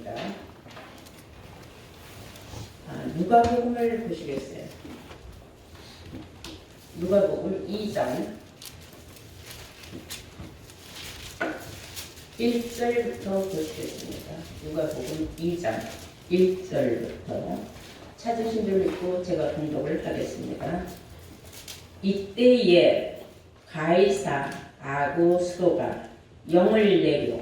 하겠습니다. 누가복음을 보시겠어요? 누가복음 2장 1절부터 보시겠습니다. 누가복음 2장 1절부터 찾으신 줄 믿고 제가 봉독을 하겠습니다. 이때에 가이사 아구스도가 영을 내려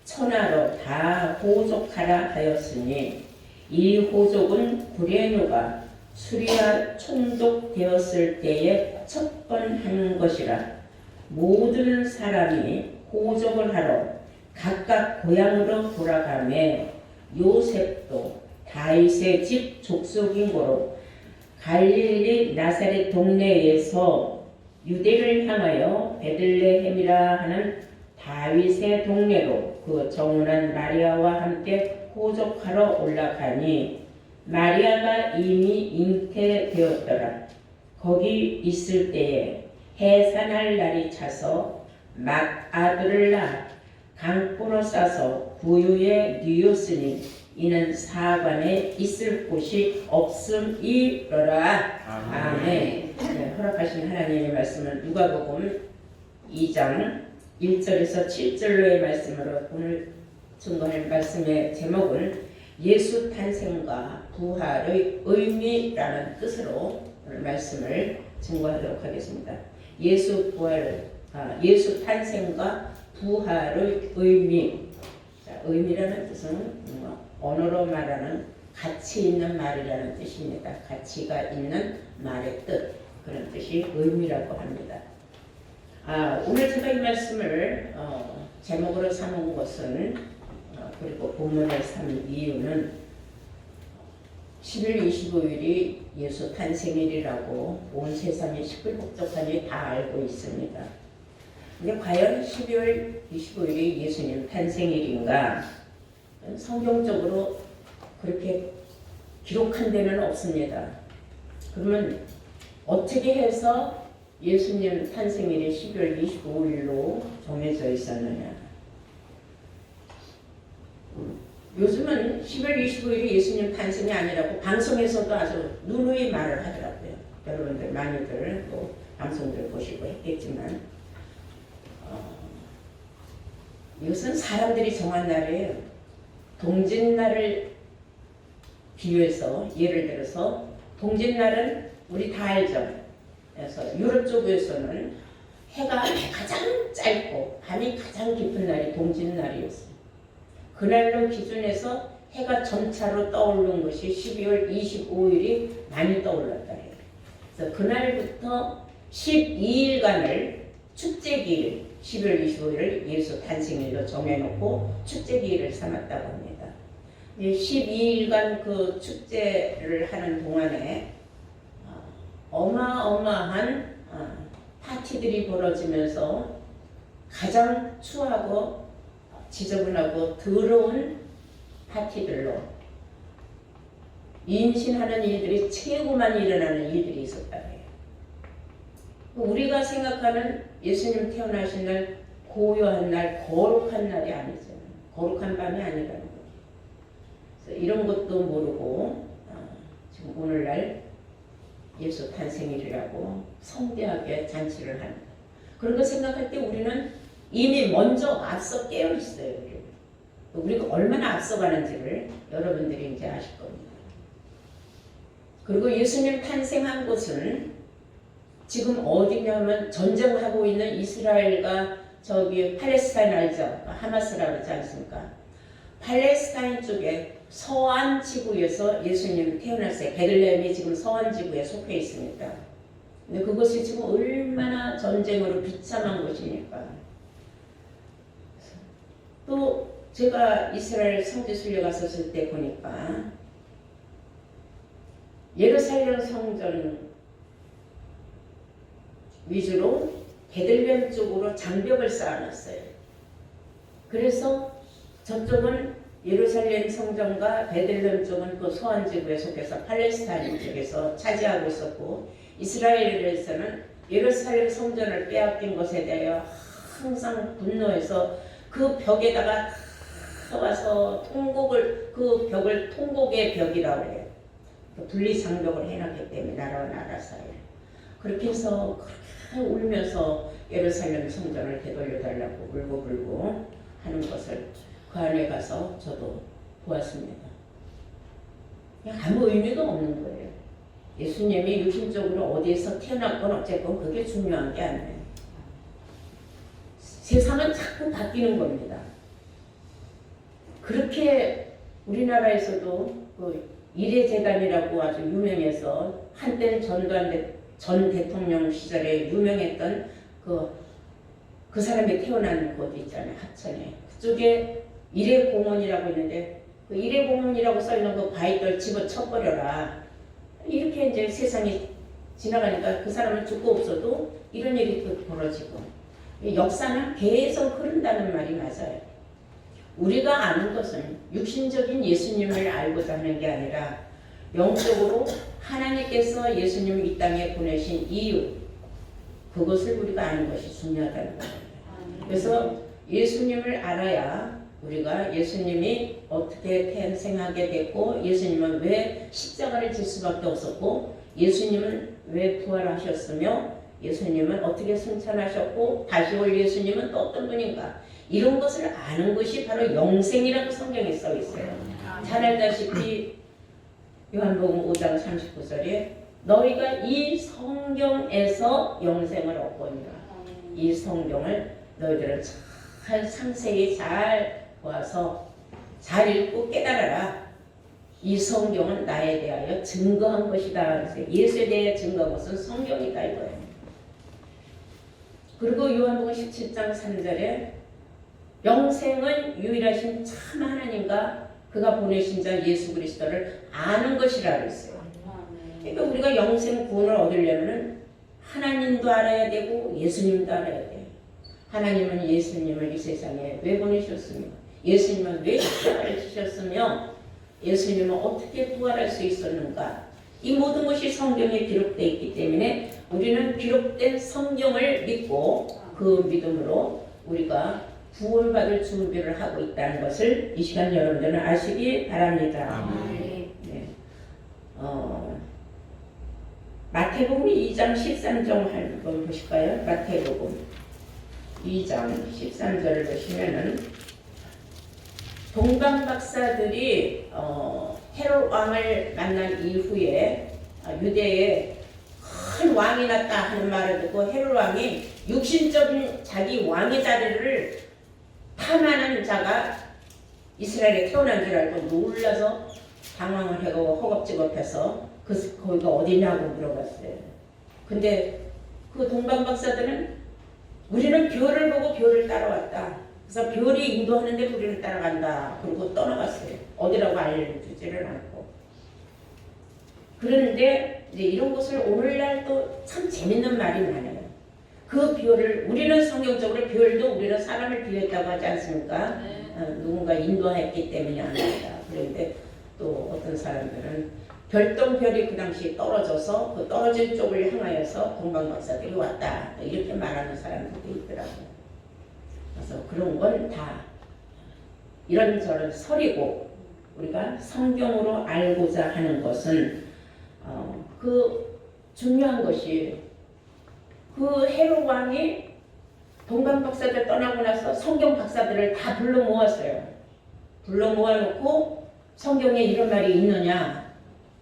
천하로 다 호족하라 하였으니 이 호족은 구레노가 수리아 총독되었을 때에 첫 번 하는 것이라. 모든 사람이 호족을 하러 각각 고향으로 돌아가매 요셉도 다윗의 집 족속인 고로 갈릴리 나사렛 동네에서 유대를 향하여 베들레헴이라 하는 다윗의 동네로 그 정혼한 마리아와 함께 호족하러 올라가니 마리아가 이미 잉태되었더라. 거기 있을 때에 해산할 날이 차서 막 아들을 낳아 강보로 싸서 구유에 뉘었으니 이는 사관에 있을 곳이 없음이로라. 아멘. 네, 허락하신 하나님의 말씀은 누가복음 2장 1절에서 7절로의 말씀으로 오늘 증거할 말씀의 제목은 예수 탄생과 부활의 의미라는 뜻으로 오늘 말씀을 증거하도록 하겠습니다. 예수 탄생과 부활의 의미. 자, 의미라는 뜻은 언어로 말하는 가치 있는 말이라는 뜻입니다. 가치가 있는 말의 뜻, 그런 뜻이 의미라고 합니다. 오늘 제가 이 말씀을 제목으로 삼은 것은 그리고 본문을 삼은 이유는 10월 25일이 예수 탄생일이라고 온 세상의 시끌벅적하니 다 알고 있습니다. 근데 과연 12월 25일이 예수님 탄생일인가? 성경적으로 그렇게 기록한 데는 없습니다. 그러면 어떻게 해서 예수님 탄생일이 12월 25일로 정해져 있었느냐? 요즘은 10월 25일이 예수님 탄생이 아니라고 방송에서도 아주 누누이 말을 하더라고요. 여러분들 많이들 또 방송들 보시고 했겠지만 이것은 사람들이 정한 날이에요. 동짓날을 비유해서 예를 들어서 동짓날은 우리 다 알죠. 그래서 유럽 쪽에서는 해가 가장 짧고 밤이 가장 깊은 날이 동짓날이었어요. 그날로 기준해서 해가 전차로 떠오르는 것이 12월 25일이 많이 떠올랐다 해요. 그래서 그날부터 12일간을 축제기일 12월 25일을 예수 탄생일로 정해놓고 축제기일을 삼았다고 합니다. 12일간 그 축제를 하는 동안에 어마어마한 파티들이 벌어지면서 가장 추하고 지저분하고 더러운 파티들로 임신하는 일들이 최고 많이 일어나는 일들이 있었다고 해요. 우리가 생각하는 예수님 태어나신 날 고요한 날, 거룩한 날이 아니잖아요. 거룩한 밤이 아니라는 거죠. 그래서 이런 것도 모르고 지금 오늘날 예수 탄생일이라고 성대하게 잔치를 합니다. 그런 거 생각할 때 우리는 이미 먼저 앞서 깨어 있어요. 우리가 얼마나 앞서가는지를 여러분들이 이제 아실 겁니다. 그리고 예수님 탄생한 곳은 지금 어디냐면 전쟁하고 있는 이스라엘과 저기 팔레스타인 알죠? 하마스라고 그러지 않습니까? 팔레스타인 쪽에 서안 지구에서 예수님 태어났어요. 베들레헴이 지금 서안 지구에 속해 있습니다. 근데 그것이 지금 얼마나 전쟁으로 비참한 곳입니까? 또 제가 이스라엘 성지순례 갔었을 때 보니까 예루살렘 성전 위주로 베들레헴 쪽으로 장벽을 쌓아놨어요. 그래서 저쪽은 예루살렘 성전과 베들레헴 쪽은 그 서안지구에 속해서 팔레스타인 쪽에서 차지하고 있었고, 이스라엘에서는 예루살렘 성전을 빼앗긴 것에 대하여 항상 분노해서 그 벽에다가 다 와서 통곡을 그 벽을 통곡의 벽이라고 해요. 분리장벽을 해놨기 때문에 나라와 나라 사이에 그렇게 해서 그렇게 울면서 예루살렘 성전을 되돌려달라고 울고불고 하는 것을 그 안에 가서 저도 보았습니다. 아무 의미가 없는 거예요. 예수님이 육신적으로 어디에서 태어났건 어쨌건 그게 중요한 게 아니에요. 세상은 자꾸 바뀌는 겁니다. 그렇게 우리나라에서도 그 이례재단이라고 아주 유명해서 한때는 전 대통령 시절에 유명했던 그 사람이 태어난 곳 있잖아요. 하천에. 그쪽에 이례공원이라고 있는데 그 이례공원이라고 써있는 그 바위돌 집어 쳐버려라. 이렇게 이제 세상이 지나가니까 그 사람은 죽고 없어도 이런 일이 또 벌어지고 역사는 계속 흐른다는 말이 맞아요. 우리가 아는 것은 육신적인 예수님을 알고자 하는 게 아니라 영적으로 하나님께서 예수님을 이 땅에 보내신 이유 그것을 우리가 아는 것이 중요하다는 거예요. 그래서 예수님을 알아야 우리가 예수님이 어떻게 탄생하게 됐고 예수님은 왜 십자가를 질 수밖에 없었고 예수님은 왜 부활하셨으며 예수님은 어떻게 승천하셨고 다시 올 예수님은 또 어떤 분인가 이런 것을 아는 것이 바로 영생이라고 성경에 써 있어요. 잘 알다시피 요한복음 5장 39절에 너희가 이 성경에서 영생을 얻거니와 이 성경을 너희들은 잘 상세히 잘 보아서 잘 읽고 깨달아라. 이 성경은 나에 대하여 증거한 것이다. 그래서 예수에 대해 증거한 것은 성경이다 이거예요. 그리고 요한복음 17장 3절에 영생은 유일하신 참 하나님과 그가 보내신 자 예수 그리스도를 아는 것이라 그랬어요. 그러니까 우리가 영생 구원을 얻으려면 하나님도 알아야 되고 예수님도 알아야 돼요. 하나님은 예수님을 이 세상에 왜 보내셨으며 예수님은 왜 십자가를 지셨으며 예수님은 어떻게 부활할 수 있었는가 이 모든 것이 성경에 기록되어 있기 때문에 우리는 기록된 성경을 믿고 그 믿음으로 우리가 구원받을 준비를 하고 있다는 것을 이 시간 여러분들은 아시기 바랍니다. 네. 마태복음 2장 13절 한번 보실까요? 마태복음 2장 13절을 보시면은 동방박사들이 헤롯 왕을 만난 이후에 유대에 큰 왕이 났다 하는 말을 듣고 헤롯 왕이 육신적인 자기 왕의 자리를 탐하는 자가 이스라엘에 태어난 줄 알고 놀라서 당황을 하고 허겁지겁해서 거기가 어디냐고 물어봤어요. 근데 그 동방박사들은 우리는 별을 보고 별을 따라왔다. 그래서 별이 인도하는데 우리는 따라간다. 그리고 떠나갔어요. 어디라고 알려주지를 않고. 그런데 이제 이런 것을 오늘날 또 참 재밌는 말이 많아요. 그 별을 우리는 성경적으로 별도 우리는 사람을 비유했다고 하지 않습니까? 누군가 인도했기 때문이 아닙니다. 그런데 또 어떤 사람들은 별똥별이 그 당시 떨어져서 그 떨어진 쪽을 향하여서 동방박사들이 왔다. 이렇게 말하는 사람들도 있더라고요. 그래서 그런 건 다 이런저런 설이고 우리가 성경으로 알고자 하는 것은 그 중요한 것이 그 헤롯 왕이 동방 박사들 떠나고 나서 성경 박사들을 다 불러 모았어요. 불러 모아놓고 성경에 이런 말이 있느냐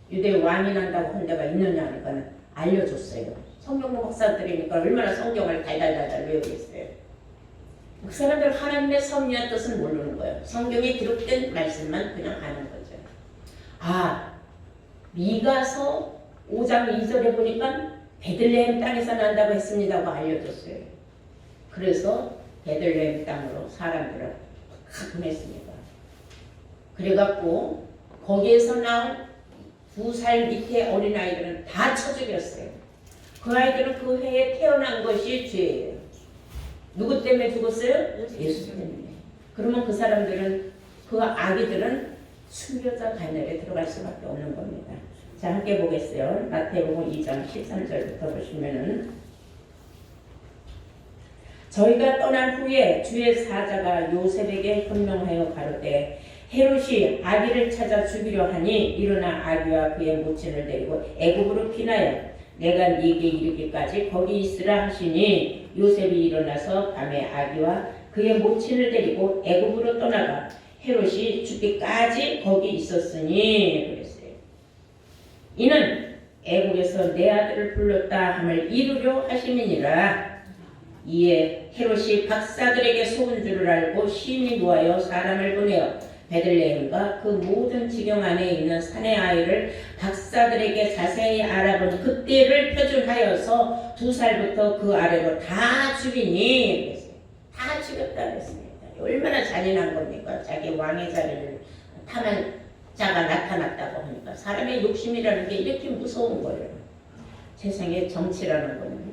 유대 왕이 난다고 한 데가 있느냐 하니까 알려줬어요. 성경 박사들이니까 얼마나 성경을 달달달달 외우겠어요. 그 사람들 하나님의 섭리와 뜻은 모르는 거예요. 성경에 기록된 말씀만 그냥 아는 거죠. 미가서 5장 2절에 보니까 베들레헴 땅에서 난다고 했습니다고 알려줬어요. 그래서 베들레헴 땅으로 사람들을 다 보냈습니다. 그래갖고 거기에서 나온 2살 밑에 어린아이들은 다 쳐 죽였어요. 그 아이들은 그 해에 태어난 것이 죄예요. 누구 때문에 죽었어요? 예수 때문에. 그러면 그 사람들은 그 아기들은 순교자 가늘에 들어갈 수밖에 없는 겁니다. 자, 함께 보겠어요. 마태복음 2장 13절부터 보시면은 저희가 떠난 후에 주의 사자가 요셉에게 현명하여 가로되 헤롯이 아기를 찾아 죽이려 하니 일어나 아기와 그의 모친을 데리고 애굽으로 피나여 내가 네게 이르기까지 거기 있으라 하시니 요셉이 일어나서 밤에 아기와 그의 모친을 데리고 애굽으로 떠나가 헤롯이 죽기까지 거기 있었으니 그랬어요. 이는 애국에서 내 아들을 불렀다 함을 이루려 하심이니라. 이에 헤롯이 박사들에게 속은 줄을 알고 심히 노하여 사람을 보내어 베들레헴과 그 모든 지경 안에 있는 산의 아이를 박사들에게 자세히 알아본 그때를 표준하여서 2살부터 그 아래로 다 죽이니 그랬어요. 다 죽였다 그랬습니다. 얼마나 잔인한 겁니까? 자기 왕의 자리를 탐한 자가 나타났다고 하니까 사람의 욕심이라는 게 이렇게 무서운 거예요. 세상에 정치라는 거는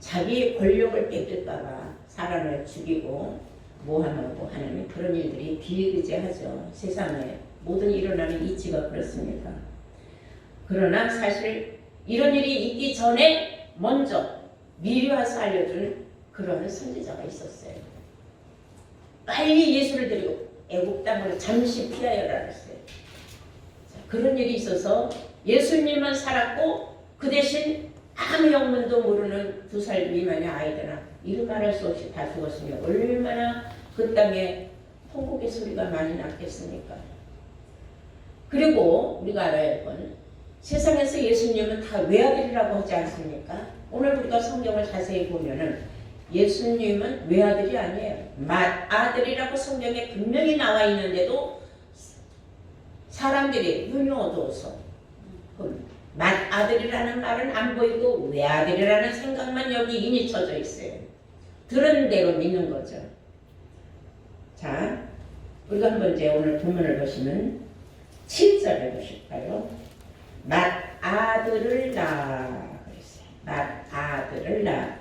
자기 권력을 뺏길까봐 사람을 죽이고 모함하고 하는 그런 일들이 비일비재하죠. 세상에 모든 일어나는 이치가 그렇습니다. 그러나 사실 이런 일이 있기 전에 먼저 미리 와서 알려준 그런 선지자가 있었어요. 빨리 예수를 데리고 애국 땅으로 잠시 피하여라 그랬어요. 그런 일이 있어서 예수님은 살았고 그 대신 아무 영문도 모르는 2살 미만의 아이들은 이루 말할 수 없이 다 죽었으면 얼마나 그 땅에 통곡의 소리가 많이 났겠습니까? 그리고 우리가 알아야 할 건 세상에서 예수님은 다 외아들이라고 하지 않습니까? 오늘 우리가 성경을 자세히 보면은 예수님은 외아들이 아니에요. 맏아들이라고 성경에 분명히 나와 있는데도 사람들이 눈이 어두워서 맏아들이라는 말은 안 보이고 외아들이라는 생각만 여기 인이 쳐져 있어요. 들은 대로 믿는 거죠. 자, 우리가 한번 이제 오늘 본문을 보시면 7절에 보실까요? 맏아들을 낳아 그랬어요. 맏아들을 낳아.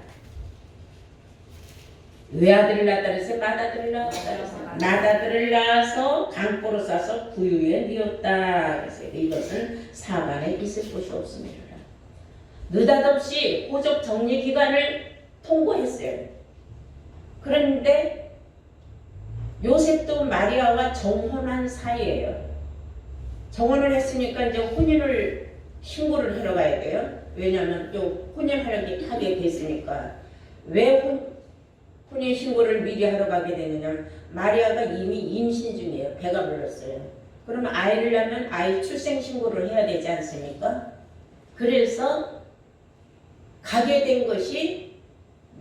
외아들을 낳았다 그랬어요? 맏아들을 낳았다 그랬어요? 맏아들을 낳아서 강보로 싸서 구유에 뉘었다 그랬어요. 이것은 사관에 있을 곳이 없습니다. 느닷없이 호적 정리 기간을 통보했어요. 그런데 요셉도 마리아와 정혼한 사이예요. 정혼을 했으니까 이제 혼인을 신고를 하러 가야 돼요. 왜냐하면 또 혼인하게 됐으니까. 왜 혼인 신고를 미리 하러 가게 되느냐? 마리아가 이미 임신 중이에요. 배가 불렀어요. 그러면 아이를 낳으면 아이 출생 신고를 해야 되지 않습니까? 그래서 가게 된 것이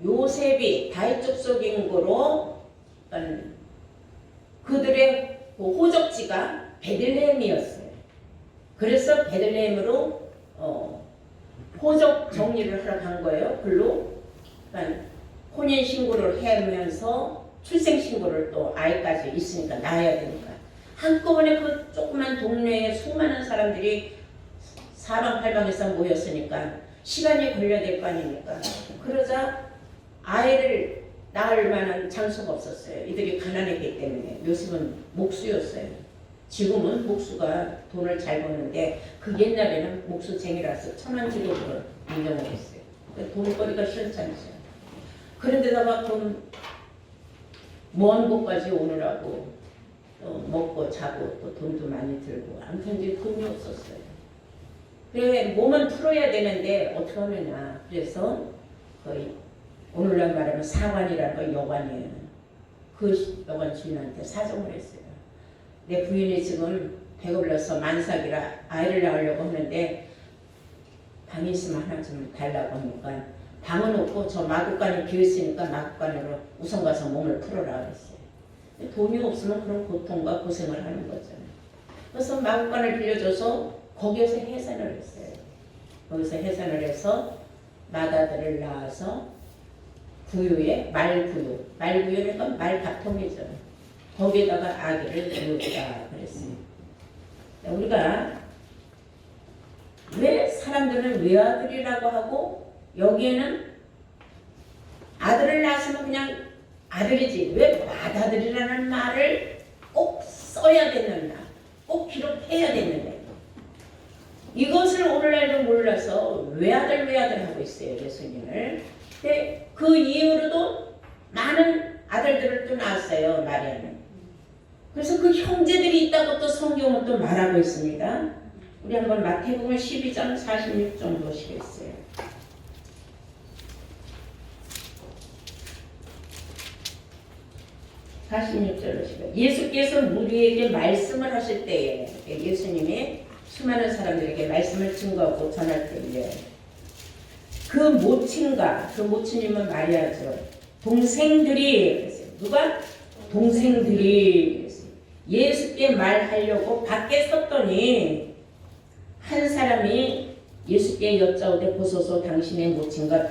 요셉이 다윗 족속인 거로 그들의 호적지가 베들레헴이었어요. 그래서 베들레헴으로 호적 정리를 하러 간 거예요. 글로 혼인 신고를 하면서 출생 신고를 또 아이까지 있으니까 낳아야 되니까 한꺼번에 그 조그만 동네에 수많은 사람들이 사방팔방에서 모였으니까 시간이 걸려야 될 거 아닙니까? 그러자 아이를 낳을 만한 장소가 없었어요. 이들이 가난했기 때문에. 요셉은 목수였어요. 지금은 목수가 돈을 잘 버는데 그 옛날에는 목수쟁이라서 천원직업으로 인정을 했어요. 돈벌이가 시원찮죠. 그런데다가 먼 곳까지 오느라고 또 먹고 자고 또 돈도 많이 들고 아무튼 이제 돈이 없었어요. 그래 몸은 풀어야 되는데 어떻게 하느냐. 그래서 거의 오늘날 말하면 사관이라는 거 여관이에요. 그 여관 주인한테 사정을 했어요. 내 부인이 지금 배가 불러서 만삭이라 아이를 낳으려고 하는데 방이 있으면 하나 좀 달라고 하니까 방은 없고 저 마구간이 비어있으니까 마구간으로 우선 가서 몸을 풀어라 그랬어요. 돈이 없으면 그런 고통과 고생을 하는 거잖아요. 그래서 마구간을 빌려줘서 거기에서 해산을 했어요. 거기서 해산을 해서 맏아들을 낳아서 구유에 말구유, 말구유는 말가통이죠. 거기에다가 아기를 낳았다 그랬어요. 우리가 왜 사람들은 외아들이라고 하고 여기에는 아들을 낳았으면 그냥 아들이지 왜 맏아들이라는 말을 꼭 써야 되느냐, 꼭 기록해야 되느냐. 이것을 오늘날도 몰라서 외아들 하고 있어요. 예수님을. 근데 그 이후로도 많은 아들들을 또 낳았어요. 마리아는. 그래서 그 형제들이 있다고 또 성경은 또 말하고 있습니다. 우리 한번 마태복음 12장 46절 보시겠어요. 예수께서 무리에게 말씀을 하실 때에 예수님이 수많은 사람들에게 말씀을 증거하고 전할 때에 그 모친님은 마리아죠. 동생들이 그랬어요. 누가? 동생들이 그랬어요. 예수께 말하려고 밖에 섰더니 한 사람이 예수께 여짜오되 보소서 당신의 모친과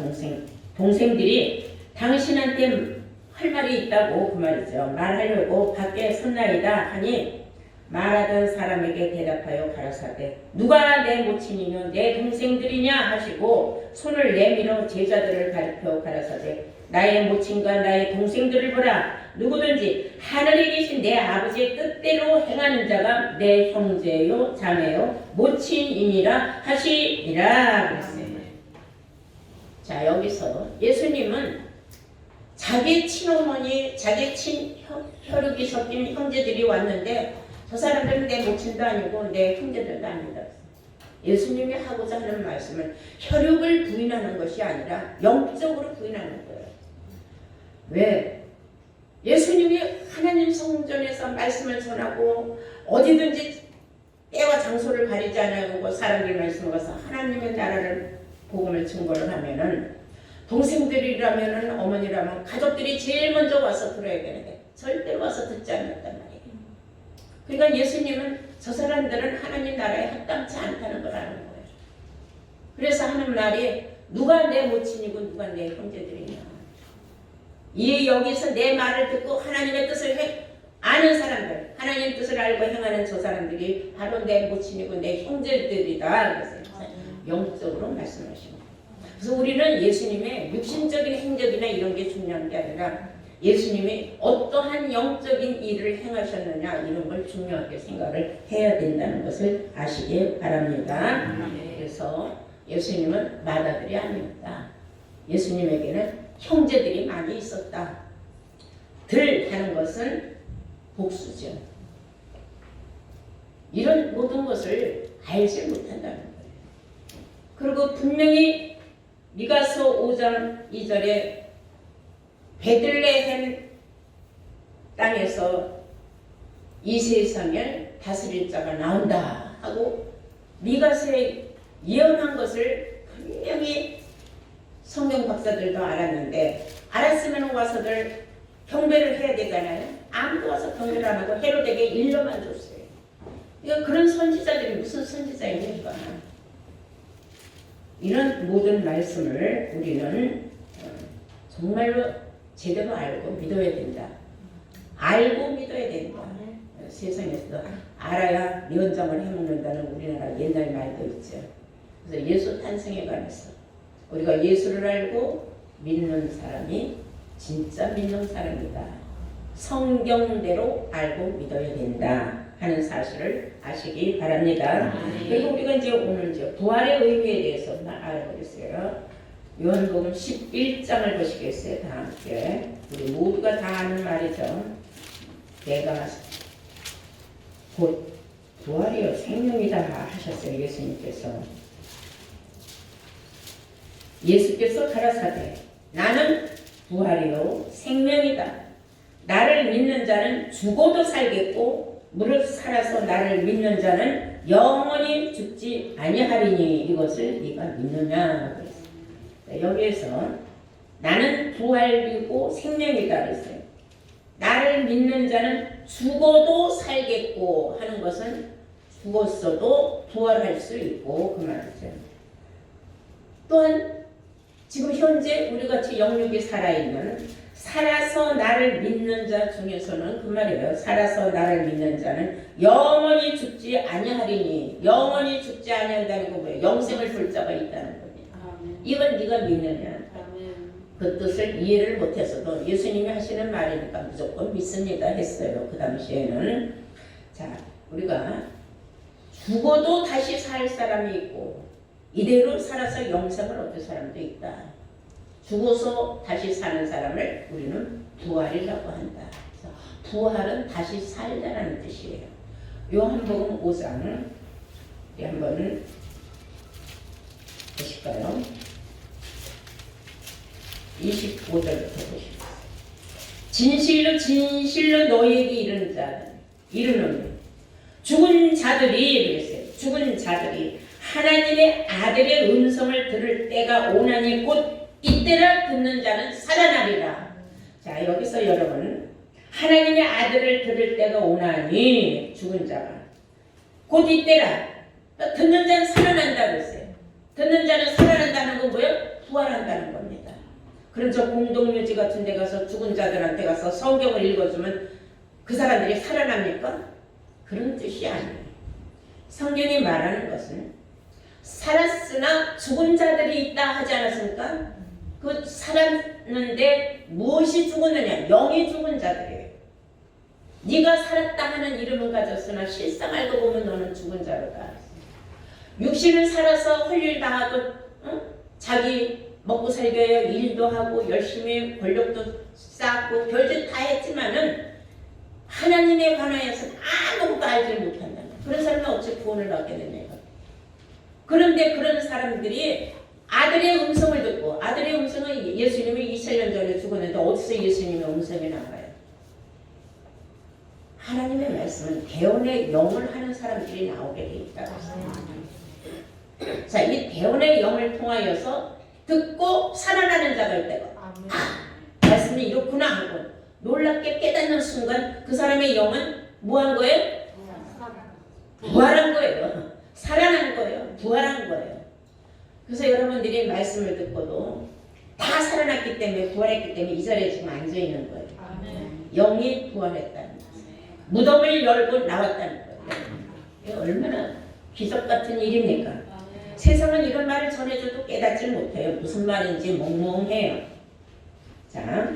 동생들이 당신한테 할 말이 있다고 그 말이죠. 말하려고 밖에 섰나이다 하니 말하던 사람에게 대답하여 가라사대 누가 내 모친이며 내 동생들이냐 하시고 손을 내밀어 제자들을 가리켜 가라사대 나의 모친과 나의 동생들을 보라. 누구든지 하늘에 계신 내 아버지의 뜻대로 행하는 자가 내 형제요 자매요 모친이니라 하시니라 그랬어요. 자, 여기서 예수님은 자기 친어머니, 자기 혈육이 섞인 형제들이 왔는데 저 사람들은 내 모친도 아니고 내 형제들도 아니다. 예수님이 하고자 하는 말씀은 혈육을 부인하는 것이 아니라 영적으로 부인하는 거예요. 왜? 예수님이 하나님 성전에서 말씀을 전하고 어디든지 때와 장소를 가리지 않고 사람들만 있는 것은 하나님의 나라를 복음을 증거를 하면은 동생들이라면은 어머니라면 가족들이 제일 먼저 와서 들어야 되는데 절대로 와서 듣지 않았단 말이에요. 그러니까 예수님은 저 사람들은 하나님 나라에 합당치 않다는 걸 아는 거예요. 그래서 하는 말이 누가 내 모친이고 누가 내 형제들이냐. 이 여기서 내 말을 듣고 하나님의 뜻을 아는 사람들, 하나님의 뜻을 알고 행하는 저 사람들이 바로 내 모친이고 내 형제들이다. 그래서 영적으로 말씀하시고. 그래서 우리는 예수님의 육신적인 행적이나 이런 게 중요한 게 아니라 예수님이 어떠한 영적인 일을 행하셨느냐 이런 걸 중요하게 생각을 해야 된다는 것을 아시기 바랍니다. 그래서 예수님은 맏아들이 아니었다. 예수님에게는 형제들이 많이 있었다. 들 하는 것은 복수죠. 이런 모든 것을 알지 못한다는 거예요. 그리고 분명히 미가서 5장 2절에 베들레헴 땅에서 이 세상을 다스릴 자가 나온다 하고 미가서에 예언한 것을 분명히 성경 박사들도 알았는데 알았으면 와서들 경배를 해야 되잖아요. 아무도 와서 경배를 안 하고 헤로데에게 일러만 줬어요. 그러니까 그런 선지자들이 무슨 선지자입니까? 이런 모든 말씀을 우리는 정말로 제대로 알고 믿어야 된다. 알고 믿어야 된다. 세상에서도 알아야 면장을 해먹는다는 우리나라 옛날 말도 있죠. 그래서 예수 탄생에 관해서 우리가 예수를 알고 믿는 사람이 진짜 믿는 사람이다. 성경대로 알고 믿어야 된다 하는 사실을 아시기 바랍니다. 그리고 우리가 이제 오늘 이제 부활의 의미에 대해서 알아보겠어요. 요한복음 11장을 보시겠어요? 다 함께. 우리 모두가 다 아는 말이죠. 내가 곧 부활이요 생명이다 하셨어요. 예수께서 가라사대 나는 부활이요 생명이다. 나를 믿는 자는 죽어도 살겠고 무릇 살아서 나를 믿는 자는 영원히 죽지 아니하리니 이것을 네가 믿느냐 그랬어요. 여기에서 나는 부활이고 생명이다 그랬어요. 나를 믿는 자는 죽어도 살겠고 하는 것은 죽었어도 부활할 수 있고 그 말이죠. 또한 지금 현재 우리같이 영육이 살아있는 살아서 나를 믿는 자 중에서는 그 말이에요. 살아서 나를 믿는 자는 영원히 죽지 아니하리니 영원히 죽지 아니한다는 거 뭐예요? 영생을 볼 자가 있다는 겁니다. 이건 네가 믿느냐? 그 뜻을 이해를 못해서도 예수님이 하시는 말이니까 무조건 믿습니다 했어요. 그 당시에는. 자, 우리가 죽어도 다시 살 사람이 있고 이대로 살아서 영생을 얻을 사람도 있다. 죽어서 다시 사는 사람을 우리는 부활이라고 한다. 그래서 부활은 다시 살다라는 뜻이에요. 요한복음 5장 한번 보실까요? 25절부터 보시겠습니다. 진실로 진실로 너희에게 이르는 자는 이르노니 죽은 자들이 그랬어요. 죽은 자들이 하나님의 아들의 음성을 들을 때가 오나니 곧 이때라 듣는 자는 살아나리라. 자, 여기서 여러분 하나님의 아들을 들을 때가 오나니 죽은 자가 곧 이때라. 듣는 자는 살아난다 그랬어요. 듣는 자는 살아난다는 건 뭐예요? 부활한다는 겁니다. 그럼 저 공동묘지 같은 데 가서 죽은 자들한테 가서 성경을 읽어주면 그 사람들이 살아납니까? 그런 뜻이 아니에요. 성경이 말하는 것은 살았으나 죽은 자들이 있다 하지 않았습니까? 그 살았는데 무엇이 죽었느냐? 영이 죽은 자들이에요. 네가 살았다 하는 이름은 가졌으나 실상 알고 보면 너는 죽은 자로다. 육신은 살아서 할 일 다 하고 자기 먹고 살기 위해 일도 하고 열심히 권력도 쌓고 별짓 다 했지만은 하나님에 관하여서는 아무것도 알지 못한다. 그런 사람은 어찌 구원을 받겠느냐. 그런데 그런 사람들이 아들의 음성을 듣고, 아들의 음성은 예수님이 2000년 전에 죽었는데 어디서 예수님의 음성이 나와요? 하나님의 말씀은 대언의 영을 하는 사람들이 나오게 돼 있다고 했어요. 자, 이 대언의 영을 통하여서 듣고 살아나는 자가 있다고. 말씀이 이렇구나 하고 놀랍게 깨닫는 순간 그 사람의 영은 뭐한 거예요? 부활한 거예요. 살아난 거예요. 부활한 거예요. 그래서 여러분들이 말씀을 듣고도 다 살아났기 때문에 부활했기 때문에 이 자리에 지금 앉아 있는 거예요. 영이 부활했다는 거예요. 무덤을 열고 나왔다는 거예요. 이게 얼마나 기적 같은 일입니까? 세상은 이런 말을 전해줘도 깨닫지 못해요. 무슨 말인지 몽롱해요. 자,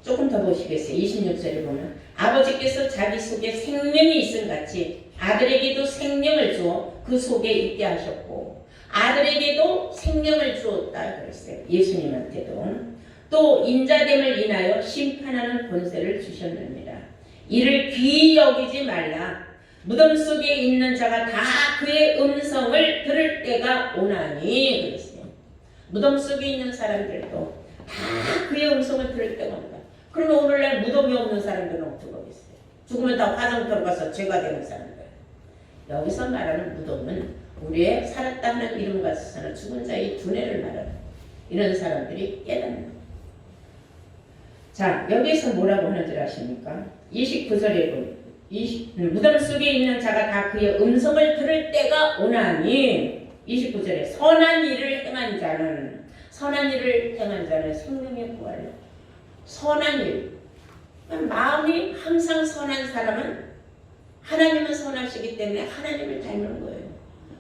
조금 더 보시겠어요. 26절에 보면 아버지께서 자기 속에 생명이 있음 같이 아들에게도 생명을 주어 그 속에 있게 하셨고 아들에게도 생명을 주었다 그랬어요. 예수님한테도. 또 인자됨을 인하여 심판하는 권세를 주셨느니라. 이를 귀히 여기지 말라. 무덤 속에 있는 자가 다 그의 음성을 들을 때가 오나니 그랬어요. 무덤 속에 있는 사람들도 다 그의 음성을 들을 때가 온다. 그러면 오늘날 무덤이 없는 사람들은 어떻게 하겠어요? 죽으면 다 화장터로 가서 죄가 되는 사람들. 여기서 말하는 무덤은 우리의 살았다 하는 이름 같으나 죽은 자의 두뇌를 말하는 이런 사람들이 깨닫는 거예요. 자, 여기서 뭐라고 하는 줄 아십니까? 29절에 보면 무덤 속에 있는 자가 다 그의 음성을 들을 때가 오나니 29절에 선한 일을 행한 자는 생명의 부활로 선한 일 마음이 항상 선한 사람은 하나님은 선하시기 때문에 하나님을 닮는 거예요.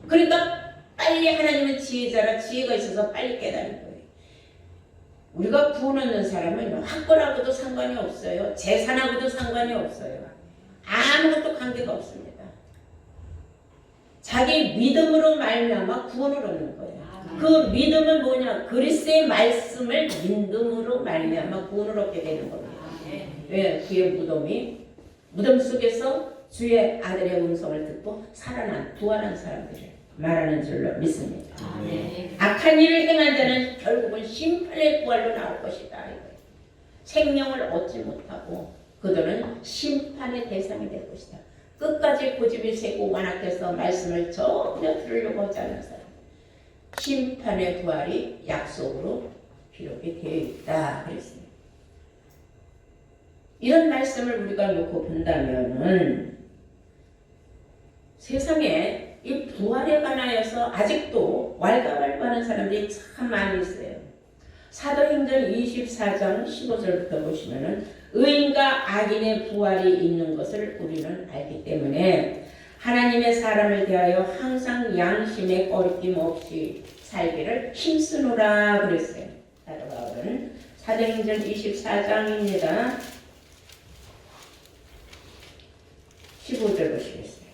그러니까 빨리 하나님은 지혜자라 지혜가 있어서 빨리 깨닫는 거예요. 우리가 구원 얻는 사람은 학벌하고도 상관이 없어요. 재산하고도 상관이 없어요. 아무것도 관계가 없습니다. 자기 믿음으로 말미암아 구원을 얻는 거예요. 그 믿음은 뭐냐? 그리스도의 말씀을 믿음으로 말미암아 구원을 얻게 되는 겁니다. 왜? 그의 무덤 속에서 주의 아들의 음성을 듣고 살아난 부활한 사람들을 말하는 줄로 믿습니다. 악한 일을 행한 자는 결국은 심판의 부활로 나올 것이다. 생명을 얻지 못하고 그들은 심판의 대상이 될 것이다. 끝까지 고집이 세고 완악해서 말씀을 전혀 들으려고 하지 않는 사람. 심판의 부활이 약속으로 기록이 되어 있다. 그랬습니다. 이런 말씀을 우리가 놓고 본다면은 세상에 이 부활에 관하여서 아직도 왈가왈부하는 사람들이 참 많이 있어요. 사도행전 24장 15절부터 보시면은 의인과 악인의 부활이 있는 것을 우리는 알기 때문에 하나님의 사람을 대하여 항상 양심에 꺼리낌 없이 살기를 힘쓰노라 그랬어요. 사도 바울은 사도행전 24장입니다. 15절 보시겠어요.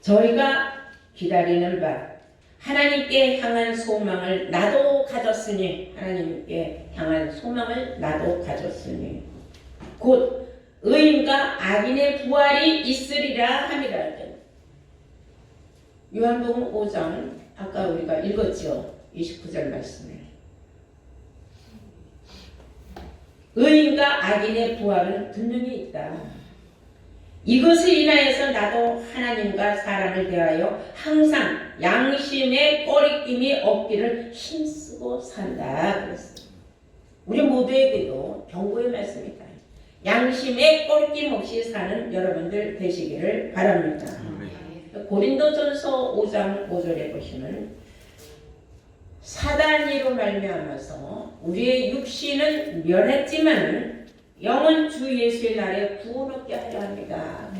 저희가 기다리는 바 하나님께 향한 소망을 나도 가졌으니 하나님께 향한 소망을 나도 가졌으니 곧 의인과 악인의 부활이 있으리라 함이라. 요한복음 5장 아까 우리가 읽었죠. 29절 말씀을. 의인과 악인의 부활은 분명히 있다. 이것을 인하여서 나도 하나님과 사람을 대하여 항상 양심의 꺼리낌이 없기를 힘쓰고 산다 그랬어요. 우리 모두에게도 경고의 말씀이다. 양심의 꺼리낌 없이 사는 여러분들 되시기를 바랍니다. 고린도전서 5장 5절에 보시면 사단이로 말미암아서 우리의 육신은 멸했지만 영은 주 예수의 날에 구원 얻게 하려 합니다.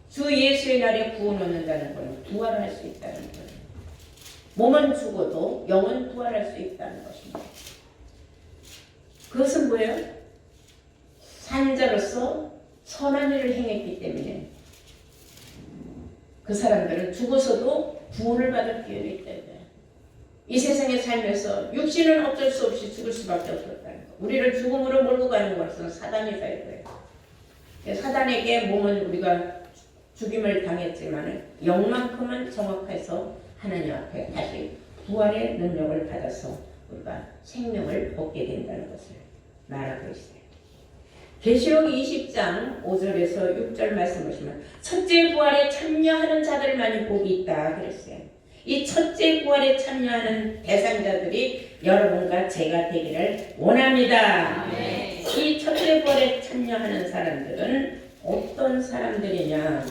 주 예수의 날에 구원 얻는다는 것은 부활할 수 있다는 거예요. 몸은 죽어도 영은 부활할 수 있다는 것입니다. 그것은 뭐예요? 산자로서 선한 일을 행했기 때문에 그 사람들은 죽어서도 구원을 받을 기회가 있다. 이 세상에 살면서 육신은 어쩔 수 없이 죽을 수밖에 없었다는 거. 우리를 죽음으로 몰고 가는 것은 사단이 될 거예요. 사단에게 몸은 우리가 죽임을 당했지만 영만큼은 정확해서 하나님 앞에 다시 부활의 능력을 받아서 우리가 생명을 얻게 된다는 것을 말하고 있어요. 계시록 20장 5절에서 6절 말씀 보시면 첫째 부활에 참여하는 자들만이 복이 있다 그랬어요. 이 첫째 부활에 참여하는 대상자들이 여러분과 제가 되기를 원합니다. 네. 이 첫째 부활에 참여하는 사람들은 어떤 사람들이냐?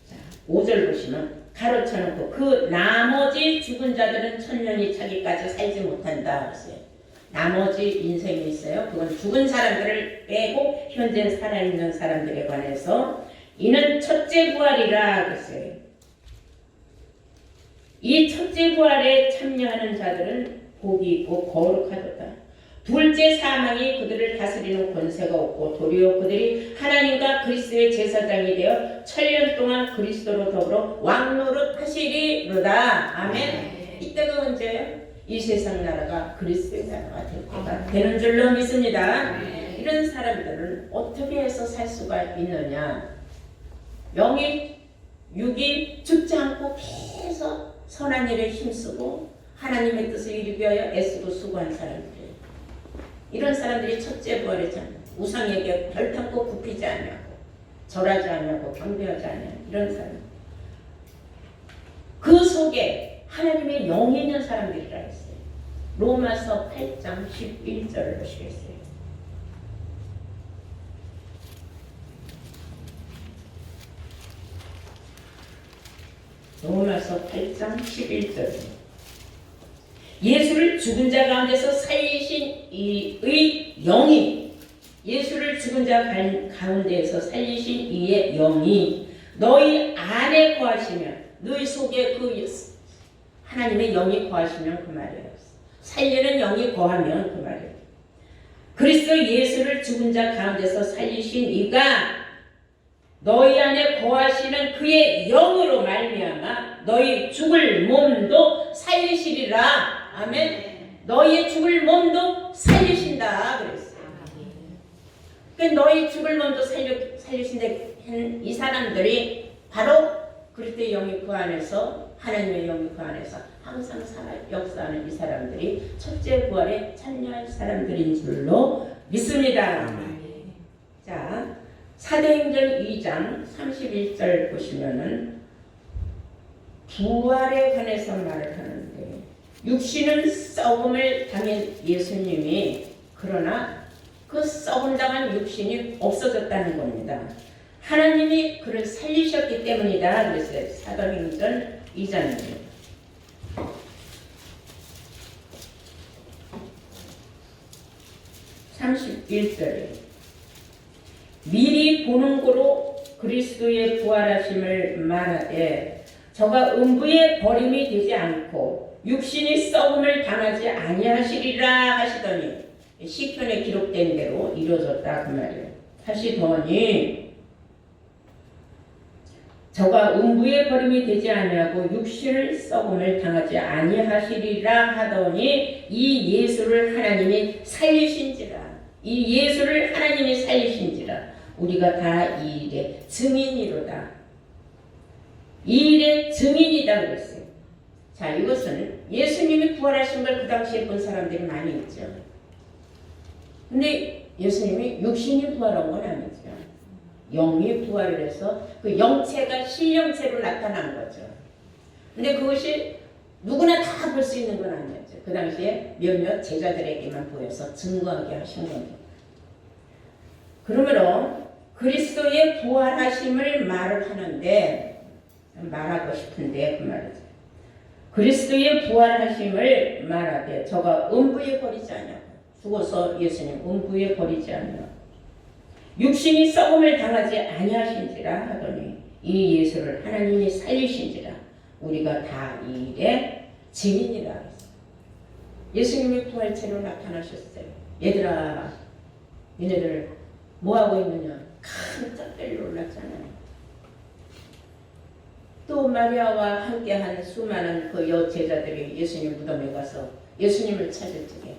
자, 5절 보시면 가로쳐놓고 그 나머지 죽은 자들은 천년이 차기까지 살지 못한다 그랬어요. 나머지 인생이 있어요. 그건 죽은 사람들을 빼고 현재 살아있는 사람들에 관해서 이는 첫째 부활이라 그랬어요. 이 첫째 부활에 참여하는 자들은 복이 있고 거룩하도다. 둘째 사망이 그들을 다스리는 권세가 없고 도리어 그들이 하나님과 그리스도의 제사장이 되어 천년 동안 그리스도로 더불어 왕노릇 하시리로다. 아멘. 이때가 언제예요? 이 세상 나라가 그리스도의 나라가 될 때가 되는 줄로 믿습니다. 이런 사람들은 어떻게 해서 살 수가 있느냐? 영이 육이 죽지 않고 계속 선한 일에 힘쓰고 하나님의 뜻을 이루기 위하여 애쓰고 수고한 사람들이에요. 이런 사람들이 첫째 부활에 참 우상에게 별탄고 굽히지 않냐고 절하지 않냐고 경배하지 않냐고 이런 사람. 그 속에 하나님의 영이 있는 사람들이라 했어요. 로마서 8장 11절을 보시겠어요. 로마서 8장 11절. 예수를 죽은 자 가운데서 살리신 이의 영이 예수를 죽은 자 가운데에서 살리신 이의 영이 너희 안에 거하시면 너희 속에 그 하나님의 영이 거하시면 그 말이에요. 살리는 영이 거하면 그 말이에요. 그리스도 예수를 죽은 자 가운데서 살리신 이가 너희 안에 거하시는 그의 영으로 말미암아 너희 죽을 몸도 살리시리라. 아멘. 너희의 죽을 몸도 살리신다 그랬어요. 그러니까 너희 죽을 몸도 살리신데 이 사람들이 바로 그리스도의 영이 그 안에서 하나님의 영이 그 안에서 항상 역사하는 이 사람들이 첫째 부활에 참여할 사람들인 줄로 믿습니다. 자, 사도행전 2장 31절 보시면은 부활에 관해서 말을 하는데 육신은 썩음을 당한 예수님이 그러나 그 썩음 당한 육신이 없어졌다는 겁니다. 하나님이 그를 살리셨기 때문이다 그랬어요. 사도행전 2장입니다. 미리 보는 고로 그리스도의 부활하심을 말하되 저가 음부의 버림이 되지 않고 육신이 썩음을 당하지 아니하시리라 하시더니 시편에 기록된 대로 이루어졌다 그 말이에요. 하시더니 저가 음부의 버림이 되지 아니하고 육신을 썩음을 당하지 아니하시리라 하더니 이 예수를 하나님이 살리신지라. 이 예수를 하나님이 살리신지라. 우리가 다 이 일의 증인이로다. 이 일의 증인이다 그랬어요. 자, 이것은 예수님이 부활하신 걸 그 당시에 본 사람들이 많이 있죠. 근데 예수님이 육신이 부활한 건 아니죠. 영이 부활을 해서 그 영체가 신령체로 나타난 거죠. 근데 그것이 누구나 다 볼 수 있는 건 아니었죠. 그 당시에 몇몇 제자들에게만 보여서 증거하게 하신 겁니다. 그러므로 그리스도의 부활하심을 말을 하는데, 말하고 싶은데 그 말이죠. 그리스도의 부활하심을 말하되 저가 음부에 버리지 않냐고. 죽어서 예수님 음부에 버리지 않냐고. 육신이 썩음을 당하지 아니하신지라 하더니 이 예수를 하나님이 살리신지라. 우리가 다 이 일의 증인이라 했어요. 예수님이 부활체로 나타나셨어요. 얘들아, 니네들 뭐하고 있느냐? 깜짝 놀랐잖아요. 또 마리아와 함께한 수많은 그 여제자들이 예수님 무덤에 가서 예수님을 찾을 적에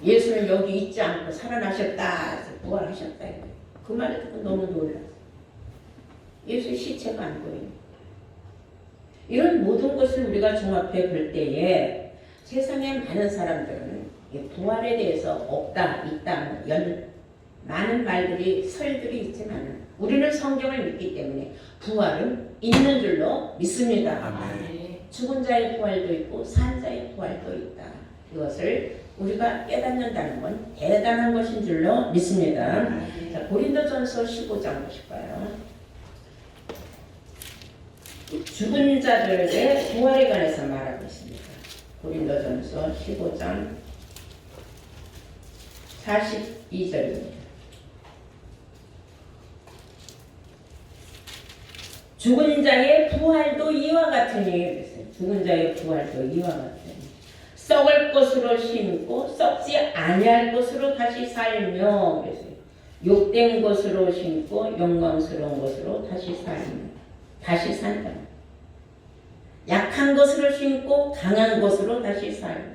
예수는 여기 있지 않고 살아나셨다, 부활하셨다. 그 말을 듣고 너무 놀랐어요. 예수 시체가 안 보여요. 이런 모든 것을 우리가 종합해 볼 때에 세상에 많은 사람들은 부활에 대해서 없다, 있다, 많은 말들이, 설들이 있지만 우리는 성경을 믿기 때문에 부활은 있는 줄로 믿습니다. 아멘. 죽은 자의 부활도 있고 산 자의 부활도 있다. 이것을 우리가 깨닫는다는 건 대단한 것인 줄로 믿습니다. 자, 고린도전서 15장 보실까요? 죽은 자들의 부활에 관해서 말하고 있습니다. 고린도전서 15장 42절입니다. 죽은 자의 부활도 이와 같으니 그랬어요. 죽은 자의 부활도 이와 같으니 썩을 것으로 심고 썩지 아니할 것으로 다시 살며 그랬어요. 욕된 것으로 심고 영광스러운 것으로 다시 살며 다시 산다. 약한 것으로 심고 강한 것으로 다시 살며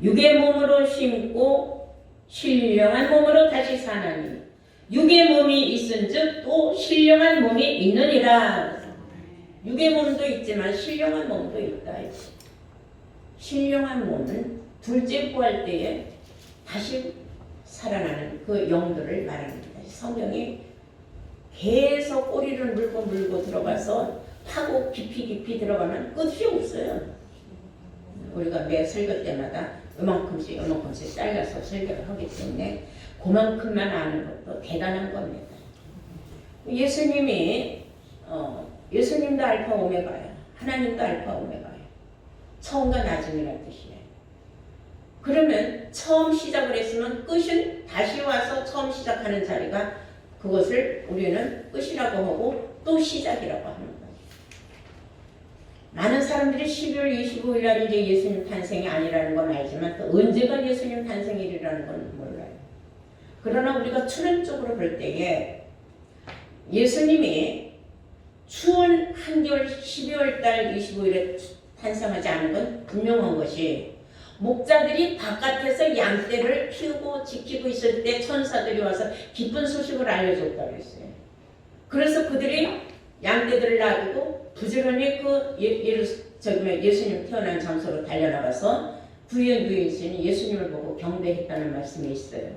육의 몸으로 심고 신령한 몸으로 다시 사나니 육의 몸이 있은즉 또 신령한 몸이 있느니라. 육의 몸도 있지만 신령한 몸도 있다. 신령한 몸은 둘째 부활 때에 다시 살아나는 그 영들을 말합니다. 성경이 계속 꼬리를 물고 들어가서 파고 깊이 들어가면 끝이 없어요. 우리가 매 설교 때마다 이만큼씩 잘라서 설교를 하기 때문에 그만큼만 아는 것도 대단한 겁니다. 예수님도 알파 오메가야. 하나님도 알파 오메가야. 처음과 나중이라는 뜻이에요. 그러면 처음 시작을 했으면 끝은 다시 와서 처음 시작하는 자리가 그것을 우리는 끝이라고 하고 또 시작이라고 하는 거예요. 많은 사람들이 12월 25일 날 이제 예수님 탄생이 아니라는 건 알지만 또 언제가 예수님 탄생일이라는 건 몰라요. 그러나 우리가 추론적으로 볼 때에 예수님이 추운 한겨울 12월 달 25일에 탄생하지 않은 건 분명한 것이 목자들이 바깥에서 양떼를 키우고 지키고 있을 때 천사들이 와서 기쁜 소식을 알려줬다고 했어요. 그래서 그들이 양떼들을 놔두고 부지런히 예수님 태어난 장소로 달려나가서 구유에 누워 있으니 예수님을 보고 경배했다는 말씀이 있어요.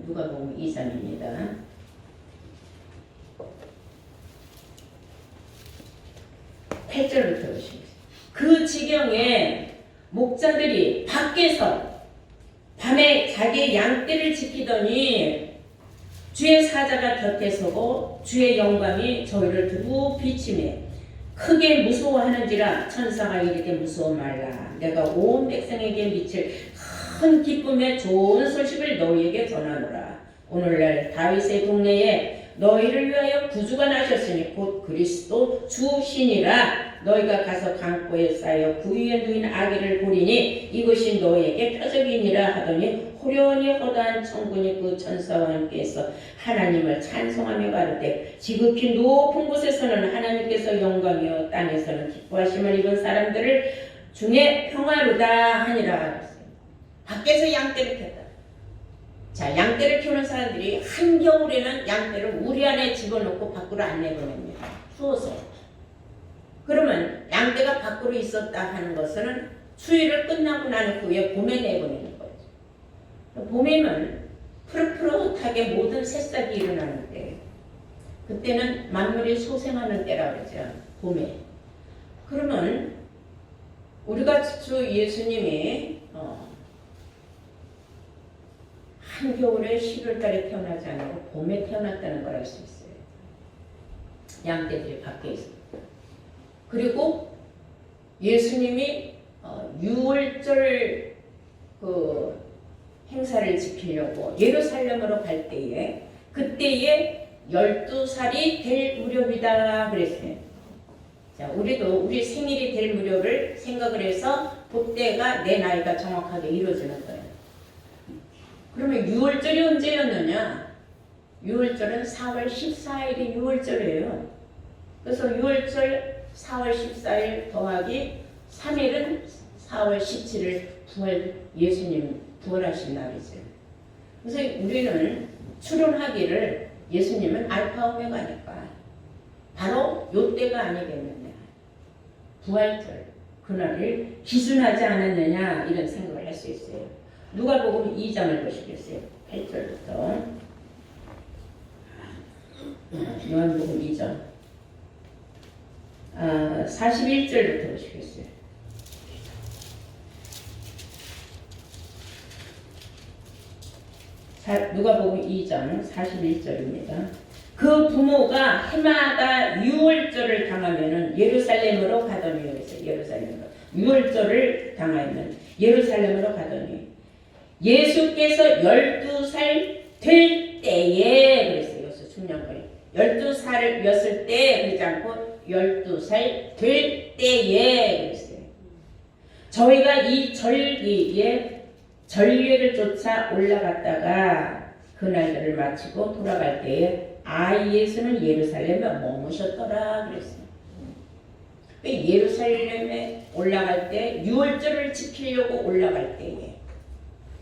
누가복음 2장입니다. 8절부터 보십니다. 그 지경에 목자들이 밖에서 밤에 자기의 양떼를 지키더니 주의 사자가 곁에 서고 주의 영광이 저희를 두루 비치매 크게 무서워하는지라 천사가 이르되 무서워 말라. 내가 온 백성에게 미칠 큰 기쁨의 좋은 소식을 너희에게 전하노라. 오늘날 다윗의 동네에 너희를 위하여 구주가 나셨으니 곧 그리스도 주시니라. 너희가 가서 강보에 쌓여 그 위에 누인 아기를 보리니 이것이 너희에게 표적이니라 하더니 호련히 허다한 천군이 그 천사와 함께해서 하나님을 찬송하며 가르되 지극히 높은 곳에서는 하나님께서 영광이요 땅에서는 기뻐하심을 입은 사람들을 중에 평화로다 하니라. 밖에서 양떼를 켰다. 자, 양떼를 키우는 사람들이 한겨울에는 양떼를 우리 안에 집어넣고 밖으로 안 내보냅니다. 추워서. 그러면 양떼가 밖으로 있었다 하는 것은 추위를 끝나고 난 후에 봄에 내보내는 거죠. 봄에는 푸릇푸릇하게 모든 새싹이 일어나는 때, 그때는 만물이 소생하는 때라고 그러죠. 봄에. 그러면 우리가 주 예수님이 한겨울에 11월달에 태어나지 않고 봄에 태어났다는 걸 알 수 있어요. 양떼들이 밖에 있어요. 그리고 예수님이 6월절 그 행사를 지키려고 예루살렘으로 갈 때에 그때에 12살이 될 무렵이다 그랬어요. 자, 우리도 우리 생일이 될 무렵을 생각을 해서 그때가 내 나이가 정확하게 이루어지는 거예요. 그러면 6월절이 언제였느냐? 6월절은 4월 14일이 6월절이에요. 그래서 6월절 4월 14일 더하기 3일은 4월 17일 예수님 부활하신 날이죠. 그래서 우리는 추론하기를 예수님은 알파 오메가니까 바로 요때가 아니겠느냐. 부활절 그날을 기준하지 않았느냐 이런 생각을 할 수 있어요. 누가복음 2장을 보시겠어요? 8절부터 요한복음 2장 41절부터 보시겠어요? 누가복음 2장 41절입니다. 그 부모가 해마다 6월절을 당하면은 예루살렘으로 가더니 그랬어요. 예루살렘으로 6월절을 당하면 예루살렘으로 가더니 예수께서 12살 될 때에 그랬어요. 여기서 중요한 거예요. 12살이었을 때 그러지 않고 12살 될 때에 그랬어요. 저희가 이 절기에 전례를 쫓아 올라갔다가 그날들을 마치고 돌아갈 때에 예수는 예루살렘에 머무셨더라 그랬어요. 예루살렘에 올라갈 때 6월절을 지키려고 올라갈 때에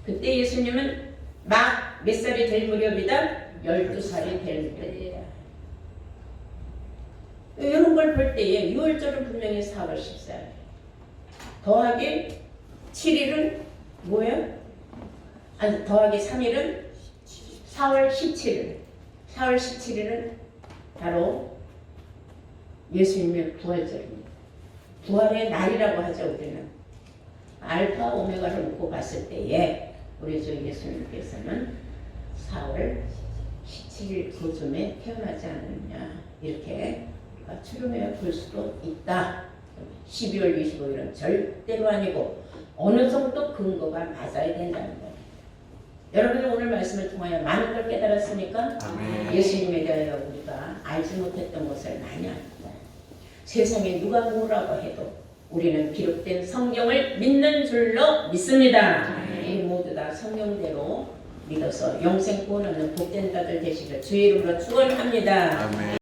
그때 예수님은 막 몇 살이 될 무렵이다? 12살이 될 무렵이다. 이런 걸 볼 때에 6월절은 분명히 4월 14일 더하기 7일은 뭐예요? 아니 더하기 3일은 4월 17일 4월 17일은 바로 예수님의 부활절입니다. 부활의 날이라고 하죠. 우리는 알파 오메가를 놓고 봤을 때에 우리 주 예수님께서는 4월 17일 그쯤에 태어나지 않았냐 이렇게 우리가 추론해 볼 수도 있다. 12월 25일은 절대로 아니고 어느 정도 근거가 맞아야 된다는 거예요. 여러분은 오늘 말씀을 통하여 많은 걸 깨달았으니까 예수님에 대하여 우리가 알지 못했던 것을 많이 압니다. 세상에 누가 뭐라고 해도 우리는 기록된 성경을 믿는 줄로 믿습니다. 이 모두 다 성경대로 믿어서 영생 구원 얻는 복된 자들 되시길 주의 이름으로 축원합니다.